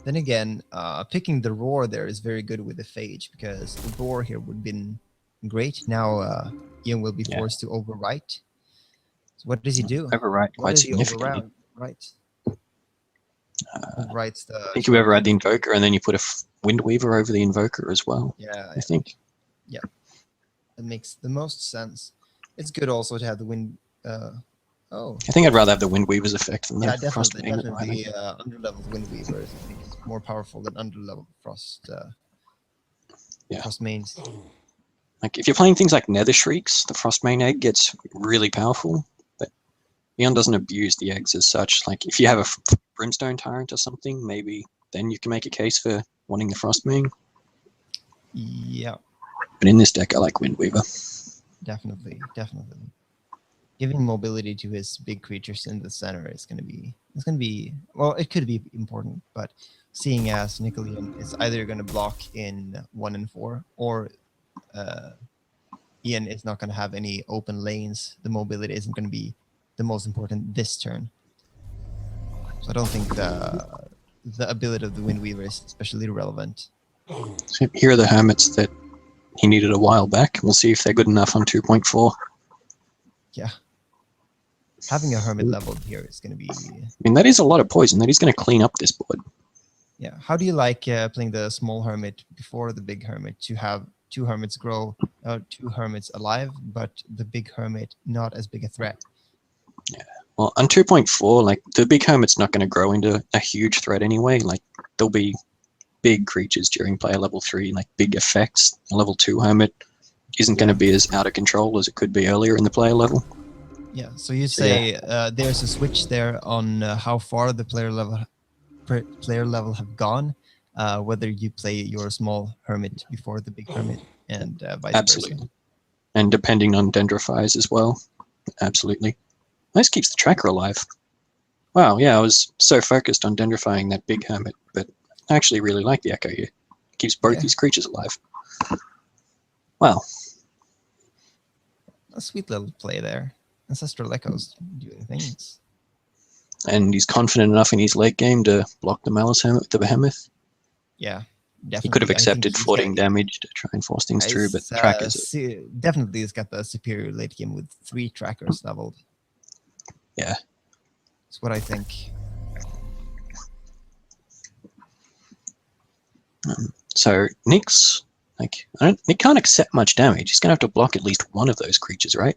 Then again, picking the Roar there is very good with the Phage, because the Roar here would have been great. Now Ian will be forced to overwrite. So what does he do? Overwrite quite significantly. Right. Overwrites the. I think you override the Invoker, and then you put a Windweaver over the Invoker as well. Yeah. I think. Yeah. That makes the most sense. It's good also to have the wind. I think I'd rather have the Windweaver's effect than the definitely. Frostmane. Definitely, underleveled Windweavers I think is more powerful than underleveled Frostmanes. Like if you're playing things like Nether Shrieks, the Frostmane egg gets really powerful, but Eon doesn't abuse the eggs as such. Like if you have a Brimstone Tyrant or something, maybe then you can make a case for wanting the Frostmane. Yeah. But in this deck, I like Windweaver. Definitely. Giving mobility to his big creatures in the center is going to be, well, it could be important, but seeing as Nickelleon is either going to block in 1 and 4, or Ian is not going to have any open lanes, the mobility isn't going to be the most important this turn. So I don't think the ability of the Windweaver is especially relevant. So here are the Hermits that he needed a while back. We'll see if they're good enough on 2.4. Yeah. Having a Hermit leveled here is going to be... I mean, that is a lot of poison. That is going to clean up this board. Yeah. How do you like playing the small Hermit before the big Hermit, to have 2 Hermits grow, 2 Hermits alive, but the big Hermit not as big a threat? Yeah. Well, on 2.4, like, the big Hermit's not going to grow into a huge threat anyway. Like, there'll be big creatures during player level 3, like big effects. A level 2 Hermit isn't going to be as out of control as it could be earlier in the player level. Yeah, so you'd say there's a switch there on how far the player level have gone, whether you play your small Hermit before the big Hermit, and vice Absolutely. versa. And depending on Dendrifys as well. Absolutely. This keeps the tracker alive. Wow, yeah, I was so focused on Dendrifying that big Hermit, but I actually really like the Echo here. It keeps both these creatures alive. Wow. A sweet little play there. Ancestral Echo's doing things. And he's confident enough in his late game to block the Malice Hermit with the Behemoth. Yeah, definitely. He could have accepted 14 damage to try and force things through, but trackers... definitely he's got the superior late game with 3 trackers leveled. Yeah. That's what I think. So Nyx Like, it can't accept much damage. He's going to have to block at least one of those creatures, right?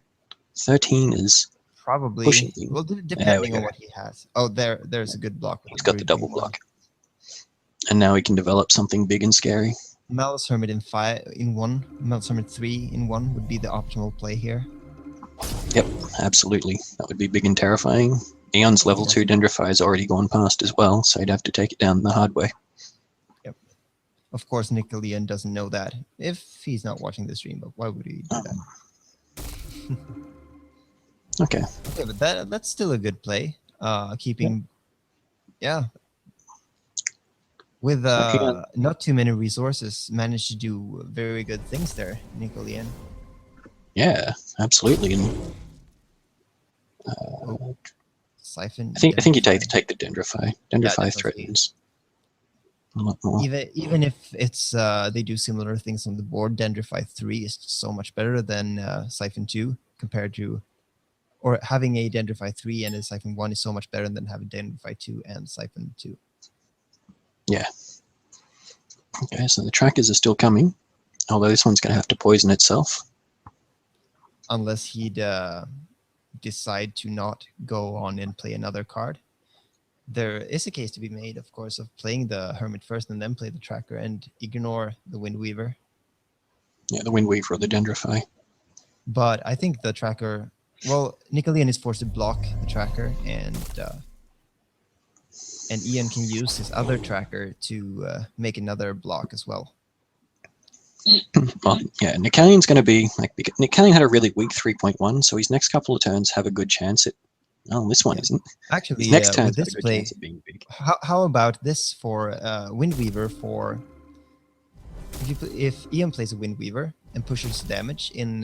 13 is Probably. pushing things. Well, There we depending on go. what he has. Oh, there's a good block. With He's got the double block. And now he can develop something big and scary. Malice Hermit in 1, Malice Hermit 3 in 1 would be the optimal play here. Yep, absolutely. That would be big and terrifying. Eon's level 2 Dendrify has already gone past as well, so he'd have to take it down the hard way. Yep. Of course, Nickelleon doesn't know that if he's not watching the stream, but why would he do that? Okay. Okay, but that's still a good play. Keeping, yeah. With not too many resources, managed to do very good things there, Nickelleon. Yeah, absolutely. And Siphon. I think you take the Dendrify. Dendrify definitely. threatens a lot more. Even if it's they do similar things on the board, Dendrify 3 is so much better than Siphon 2 compared to, or having a Dendrify 3 and a Siphon 1 is so much better than having Dendrify 2 and Siphon 2. Yeah. Okay, so the trackers are still coming, although this one's going to have to poison itself. Unless he'd decide to not go on and play another card. There is a case to be made, of course, of playing the Hermit first and then play the tracker and ignore the Windweaver. Yeah, the Windweaver or the Dendrify. But I think the tracker, well, Nickelleon is forced to block the tracker, and Ian can use his other tracker to make another block as well. Well, yeah, Nickelleon's going to be like, Nickelleon had a really weak 3.1, so his next couple of turns have a good chance at. Oh, this one isn't. Actually, his next turn with this play, being big. How about this for Windweaver? For if Ian plays a Windweaver and pushes damage in,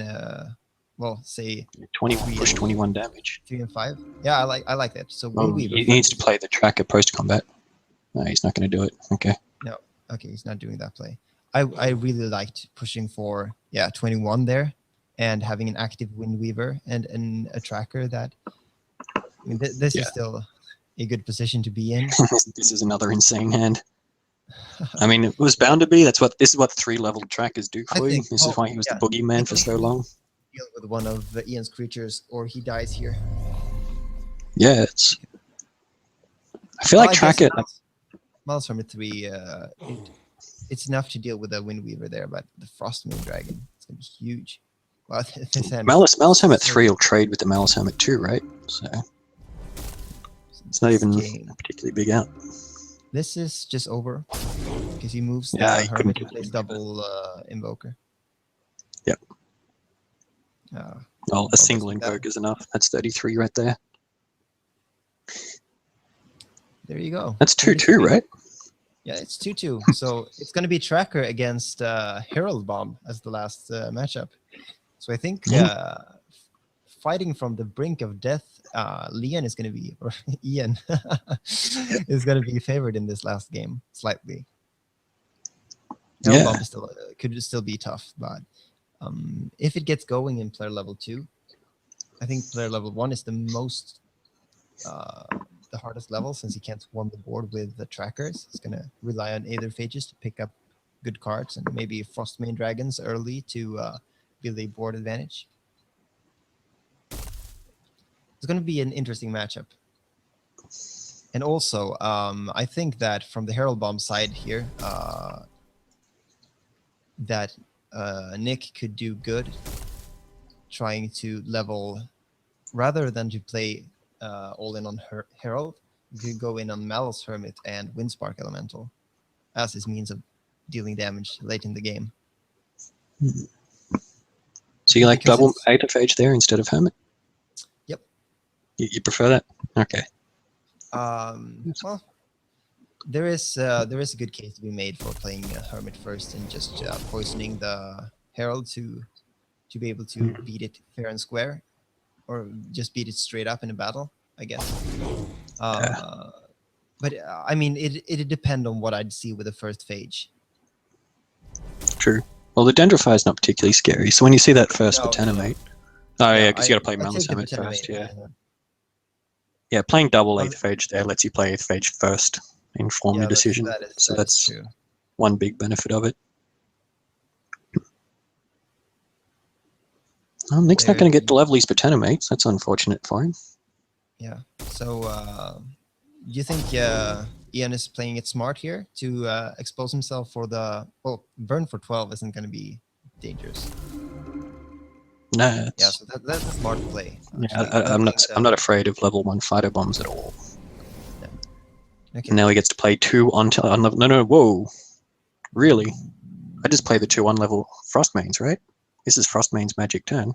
well, say 21 push 21 damage. 3 and 5. Yeah, I like that. So Well, Windweaver. he needs to play the tracker post combat. No, he's not going to do it. Okay. No, okay, he's not doing that play. I really liked pushing for 21 there, and having an active Windweaver and a tracker that. I mean, this is still a good position to be in. This is another insane hand. I mean, it was bound to be. This is what 3-level trackers do for you. This is why he was the boogeyman for so long. Deal with one of Ian's creatures, or he dies here. Yeah, it's. I feel like tracker. Malice Hermit 3. It's enough to deal with a Windweaver there, but the Frostmoon Dragon, it's gonna be huge. Well, this hand Malice Hermit 3 will trade with the Malice Hermit 2, right? So it's not even a particularly big out. This is just over because he moves the Yeah, he Hermit couldn't to plays double Invoker. Yep. Well, a single like Invoker is enough. That's 33 right there. There you go. That's 2-2, right? Yeah, it's 2-2. So it's going to be Tracker against Herald Bomb as the last matchup. So I think fighting from the brink of death, Leon is going to be, or Ian is going to be favored in this last game slightly. Herald Bomb is still, could still be tough, but if it gets going in player level 2, I think player level 1 is the most the hardest level, since he can't swarm the board with the trackers. He's going to rely on Aether Phages to pick up good cards, and maybe Frostmane Dragons early to build a board advantage. It's going to be an interesting matchup. And also, I think that from the Herald Bomb side here, that Nick could do good trying to level, rather than to play all in on Herald, you could go in on Malice Hermit and Windspark Elemental as his means of dealing damage late in the game. So you like double Aether Phage there instead of Hermit? Yep. You prefer that? Okay. Well, there is a good case to be made for playing Hermit first and just poisoning the Herald to be able to beat it fair and square, or just beat it straight up in a battle, I guess. But I mean, it'd depend on what I'd see with the first phage. True. Well, the Dendrify is not particularly scary, so when you see that first Botanimate... Oh yeah, because you got to play Malice Hermit first, Yeah, playing double Aether Phage there lets you play Aether Phage first, inform your decision. So that's true. One big benefit of it. Nick's not There, going to get the lovelies per turn, mates. That's unfortunate for him. yeah. So, you think Ian is playing it smart here to expose himself for the burn for 12 isn't going to be dangerous. No, Yeah, so that's a smart play. yeah, Actually. I'm not. I'm not afraid of level 1 fighter bombs at all. Okay. And now he gets to play 2 on level. No, whoa, really? I just play the 2 on level frost mains, right? This is frost mains magic turn.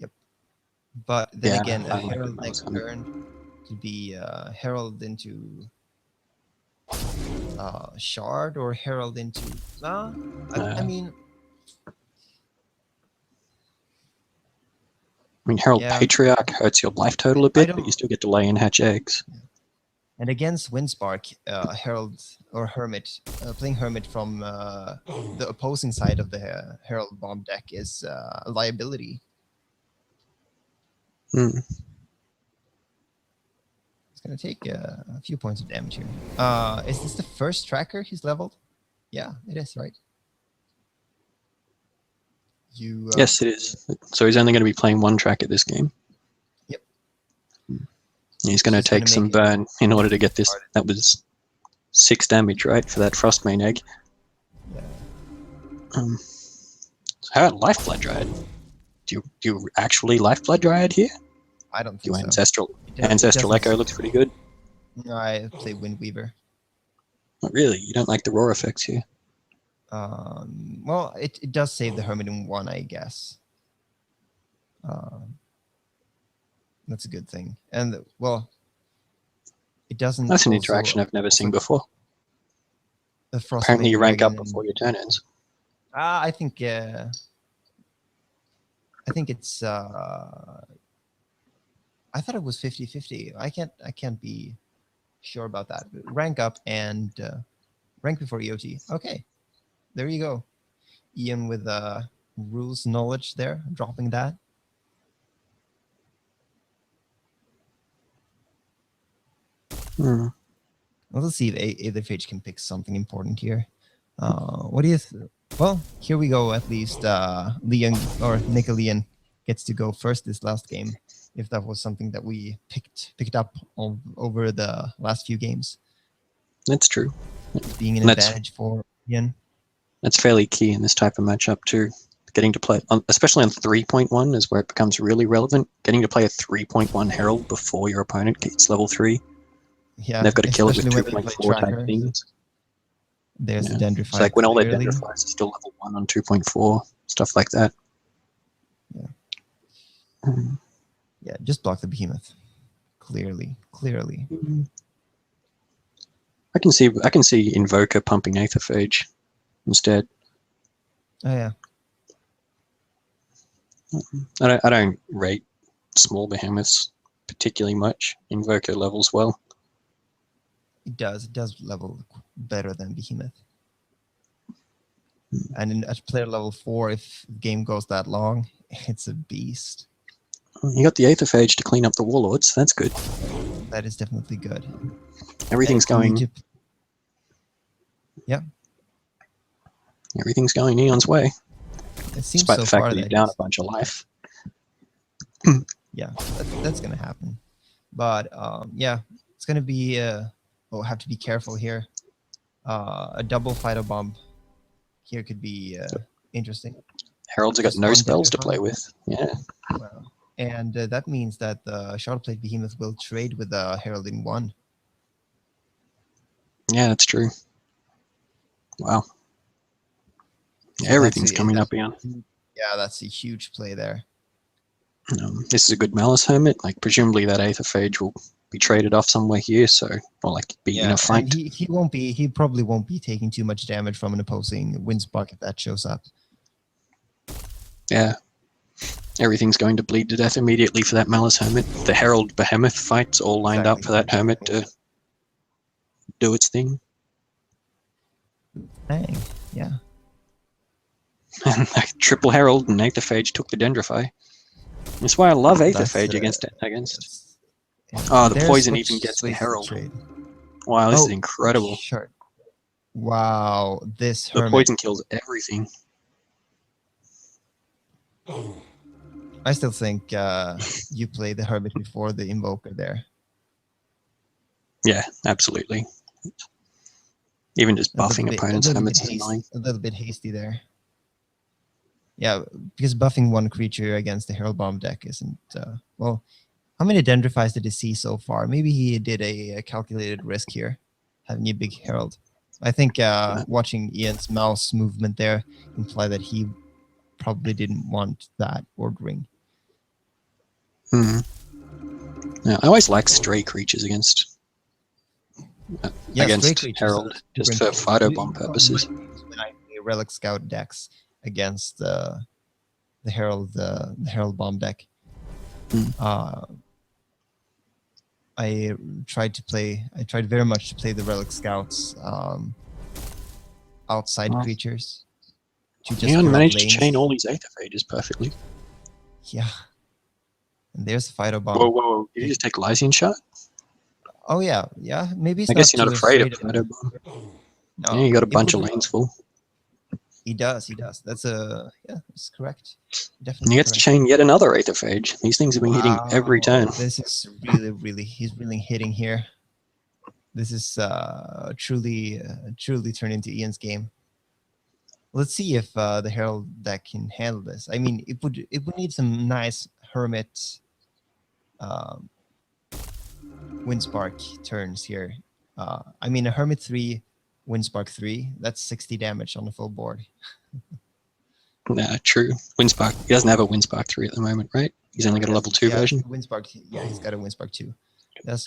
Yep. But then Yeah, again, I a don't like herald that next mouse. turn could be herald into shard or herald into. I mean, I mean, Herald yeah. Patriarch hurts your life total a I bit, but don't. you still get to lay and hatch eggs. And against Windspark, Herald or Hermit, playing Hermit from the opposing side of the Herald bomb deck is a liability. Hmm. It's going to take a few points of damage here. Is this the first tracker he's leveled? Yeah, it is, right? You. Yes, it is. So he's only going to be playing 1 track at this game. Yep. He's going to He's gonna take some make burn in order to get this. That was 6 damage, right, for that frost main egg. Yeah. How about Lifeblood Dryad? Do you actually Lifeblood Dryad here? I don't Do think so. Ancestral Echo looks pretty good. No, I play Windweaver. Not really. You don't like the raw effects here. Well, it does save the Hermit in 1, I guess. That's a good thing. And well, it doesn't. That's an also- interaction I've never seen also before. The Frost Apparently, you Main rank up Dragon before your turn ends. I think. I think it's. I thought it was 50-50. I can't be sure about that. Rank up and rank before EOT. Okay, there you go. Ian with rules knowledge there, dropping that. Hmm. Well, let's see if Aetherphage can pick something important here. What do you? Well, here we go. At least Leon or Nickelleon gets to go first this last game. If that was something that we picked up over the last few games, That's true. being an And that's- advantage for Ian. That's fairly key in this type of matchup too. Getting to play, especially on 3.1, is where it becomes really relevant. Getting to play a 3.1 Herald before your opponent gets level 3. Yeah, And they've got to kill it with especially when they play 2.4 type tracker. things. There's Yeah. the Dendrified. It's like when all their clearly. Dendrifies are still level 1 on 2.4, stuff like that. Yeah. Hmm. Yeah, just block the Behemoth. Clearly. I can see Invoker pumping Aetherphage instead. Oh yeah. I don't rate small behemoths particularly much. Invoker levels well. It does level better than Behemoth. And at player level 4, if the game goes that long, it's a beast. You got the Aetherphage to clean up the Warlords. That's good. That is definitely good. Everything's And you going. need to- Yeah, Everything's going Neon's way, it seems despite so the fact far that he's that down a bunch of life. yeah, that's gonna happen. But yeah, it's gonna be. We'll have to be careful here. A double fighter bomb here could be interesting. Heralds have got Just no one spells to Dendrify. play with. Yeah. Wow. And that means that the Shardplate Behemoth will trade with the Herald in 1. Yeah, that's true. Wow. So Everything's that's coming up again. Yeah, that's a huge play there. This is a good Malice Hermit. Like, presumably that Aetherphage will be traded off somewhere here, so, or like be in a fight. And he probably won't be taking too much damage from an opposing Windspark if that shows up. Yeah. Everything's going to bleed to death immediately for that Malice Hermit. The Herald Behemoth fight's all lined up for that Hermit to do its thing. Dang, yeah. And triple Herald and Aetherphage took the Dendrify. That's why I love Aetherphage That's, against. yeah. Oh, the There's poison switch- even gets the switch Herald. trade. Wow, this Oh, is incredible. Sure. Wow, this The Hermit. poison kills everything. I still think you play the Hermit before the Invoker there. Yeah, absolutely. Even just buffing opponents' Hermits is annoying. A little bit hasty there. Yeah, because buffing one creature against the Herald Bomb deck isn't well. How many Dendrifies did he see so far? Maybe he did a calculated risk here, having a big Herald. I think watching Ian's mouse movement there implied that he probably didn't want that ordering. Hmm. Yeah, I always like stray creatures against Herald, just for Fido Bomb purposes. When I play Relic Scout decks against the Herald Bomb deck, I tried very much to play the Relic Scouts outside creatures. Ian managed to chain all these Aethophages perfectly. Yeah. And there's the Fido Bomb. Whoa. Did you just take Lysian Shot? Oh, yeah. Maybe I guess you're not afraid of Fido Bomb. No, yeah, you got a bunch of lanes full. He does. That's correct. Definitely. And he gets to chain yet another Aetherphage. These things have been hitting every turn. This is he's really hitting here. This is truly turned into Ian's game. Let's see if the Herald deck can handle this. I mean, it would need some nice Hermit Windspark turns here. I mean, a Hermit 3, Windspark 3, that's 60 damage on the full board. Nah, true. Windspark, he doesn't have a Windspark 3 at the moment, right? He's only got a level 2 version. Windspark, he's got a Windspark 2.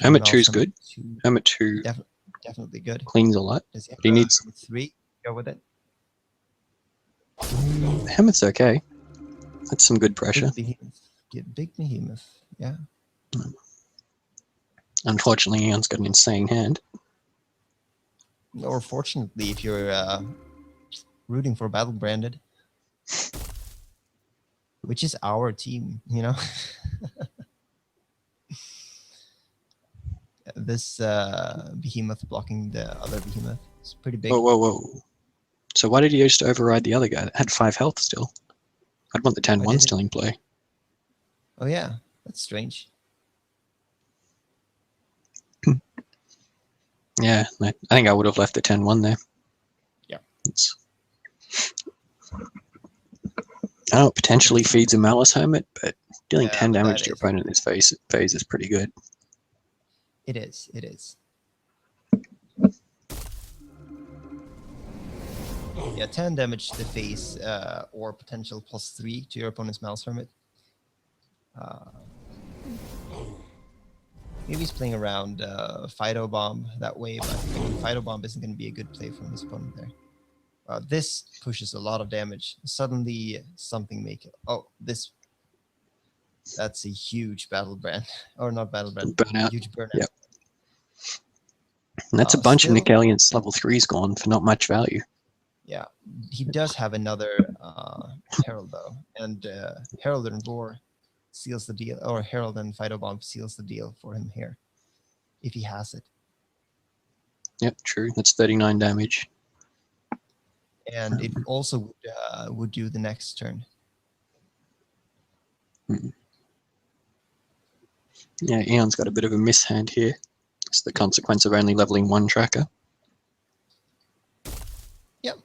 Hermit 2 is good. Hermit 2 definitely good. Cleans a lot. Does he have but he needs 3. Go with it. Hermit's okay. That's some good pressure. Big behemoth. Yeah. Unfortunately, Ian's got an insane hand. Or fortunately, if you're rooting for Battlebranded, which is our team, you know. This behemoth blocking the other behemoth is pretty big. Whoa. So why did he just override the other guy that had 5 health still? I'd want the 10-1 still in play. Oh yeah, that's strange. Yeah, I think I would have left the 10-1 there. Yeah. I know it potentially feeds a Malice Hermit, but dealing 10 damage to your opponent in this phase is pretty good. It is. Yeah, 10 damage to the face or potential +3 to your opponent's Malice Hermit. Maybe he's playing around Fido Bomb that way, but I mean, Fido Bomb isn't going to be a good play from his opponent there. This pushes a lot of damage. Suddenly, something make it. Oh, that's a huge Battlebrand. Or not Battlebrand. Burnout. Huge burnout. Yep. And that's a bunch of Nickelleon's level 3s gone for not much value. Yeah, he does have another Herald though, and Herald and Roar seals the deal, or Herald and Fido Bomb seals the deal for him here, if he has it. Yep, true. That's 39 damage. And it also would do the next turn. Yeah, Ian's got a bit of a mishand here. It's the consequence of only leveling 1 tracker. Yep.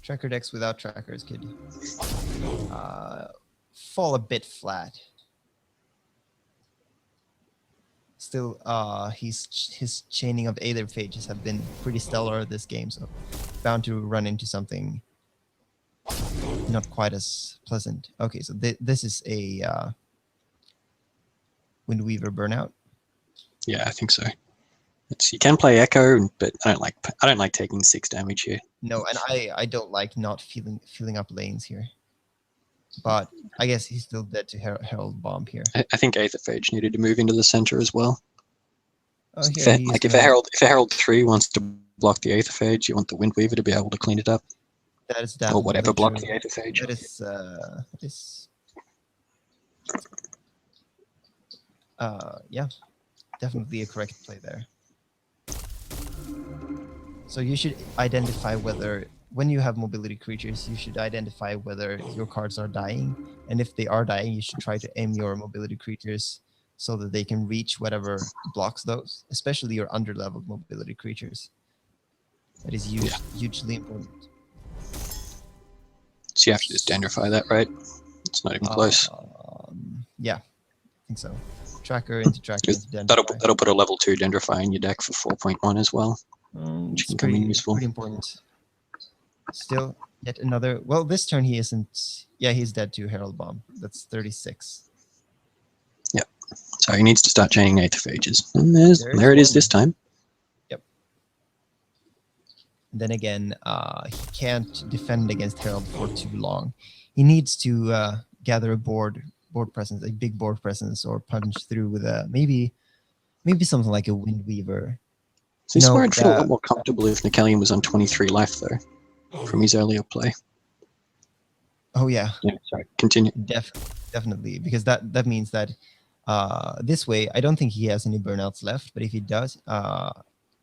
Tracker decks without trackers could fall a bit flat. Still, his chaining of Aetherphages have been pretty stellar this game, so bound to run into something not quite as pleasant. Okay, so this is a Windweaver Burnout. Yeah, I think so. You can play Echo, but I don't like taking 6 damage here. No, and I don't like not filling up lanes here. But I guess he's still dead to Herald Bomb here. I think Aetherphage needed to move into the center as well. Oh, here, if a Herald 3 wants to block the Aetherphage, you want the Windweaver to be able to clean it up. That is or whatever block the Aetherphage. That is yeah, definitely a correct play there. So you should identify whether when you have mobility creatures, you should identify whether your cards are dying, and if they are dying, you should try to aim your mobility creatures so that they can reach whatever blocks those, especially your underleveled mobility creatures. That is hugely important. So you have to just dendrify that, right? It's not even close. Yeah, I think so. Tracker into tracker into That'll put a level 2 dendrify in your deck for 4.1 as well. Which it's can come in useful. pretty important. Still, yet another. Well, this turn he isn't. Yeah, he's dead to Herald Bomb. That's 36. Yep. So he needs to start chaining Eighth of Ages. And there it is this time. Yep. And then again, he can't defend against Herald for too long. He needs to gather a board presence, a big board presence, or punch through with a maybe something like a Windweaver. So this is where I'd feel a lot more comfortable if Nickelleon was on 23 life, though, from his earlier play. Oh, yeah. Yeah, sorry, continue. Definitely, because that means that this way, I don't think he has any burnouts left, but if he does, a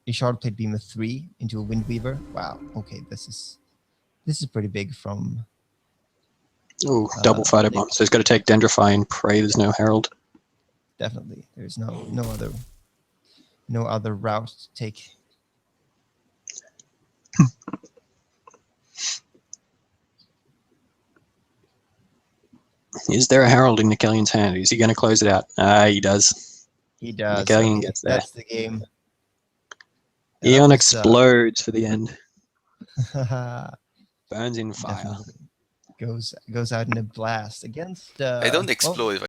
Shardplate Beam of 3 into a Windweaver. Wow, okay, this is pretty big from... Oh, double Fighter Bomb. So he's got to take Dendrify and pray there's no Herald. Definitely. There's no other route to take. Is there a Herald in Nickelleon's hand? Is he going to close it out? He does. He does. Nickelleon gets there. That's the game. Eon explodes for the end. Burns in fire. Definitely. Goes out in a blast against. I don't explode.